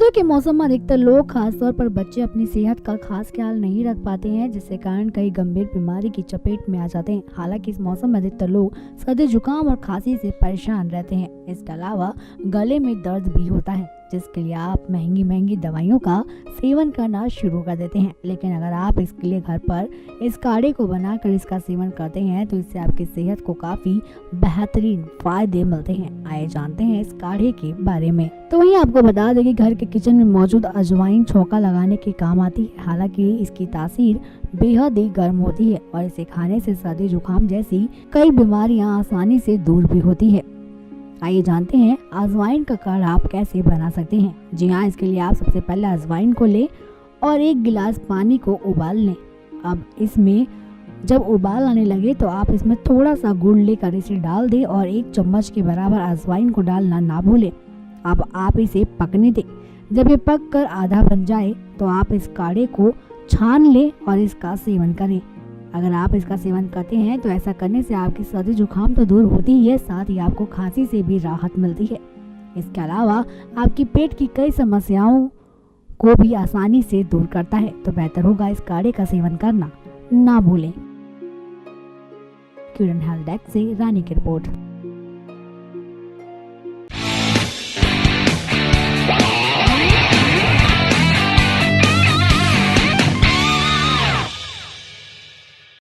सर्दियों के मौसम में अधिकतर लोग, खासतौर पर बच्चे, अपनी सेहत का खास ख्याल नहीं रख पाते हैं, जिसके कारण कई गंभीर बीमारी की चपेट में आ जाते हैं। हालांकि इस मौसम में अधिकतर लोग सर्दी, जुकाम और खांसी से परेशान रहते हैं। इसके अलावा गले में दर्द भी होता है, जिसके लिए आप महंगी महंगी दवाइयों का सेवन करना शुरू कर देते हैं। लेकिन अगर आप इसके लिए घर पर इस काढ़े को बनाकर इसका सेवन करते हैं तो इससे आपकी सेहत को काफी बेहतरीन फायदे मिलते हैं। आइए जानते हैं इस काढ़े के बारे में। तो वहीं आपको बता दें कि घर के किचन में मौजूद अजवाइन छौंका लगाने के काम आती है। हालांकि इसकी तासीर बेहद ही गर्म होती है और इसे खाने से सर्दी, जुकाम जैसी कई बीमारियां आसानी से दूर भी होती है। आइए जानते हैं अजवाइन का काढ़ा आप कैसे बना सकते हैं। जी हाँ, इसके लिए आप सबसे पहले अजवाइन को लें और 1 गिलास पानी को उबाल लें। अब इसमें जब उबाल आने लगे तो आप इसमें थोड़ा सा गुड़ लेकर इसे डाल दें और 1 चम्मच के बराबर अजवाइन को डालना ना भूलें। अब आप इसे पकने दें। जब ये पक कर आधा बन जाए तो आप इस काढ़े को छान लें और इसका सेवन करें। अगर आप इसका सेवन करते हैं तो ऐसा करने से आपकी सर्दी, जुकाम तो दूर होती ही है, साथ ही आपको खांसी से भी राहत मिलती है। इसके अलावा आपकी पेट की कई समस्याओं को भी आसानी से दूर करता है, तो बेहतर होगा इस काढ़े का सेवन करना ना भूलें। क्यूरन हेल्थ डेस्क से रानी की रिपोर्ट।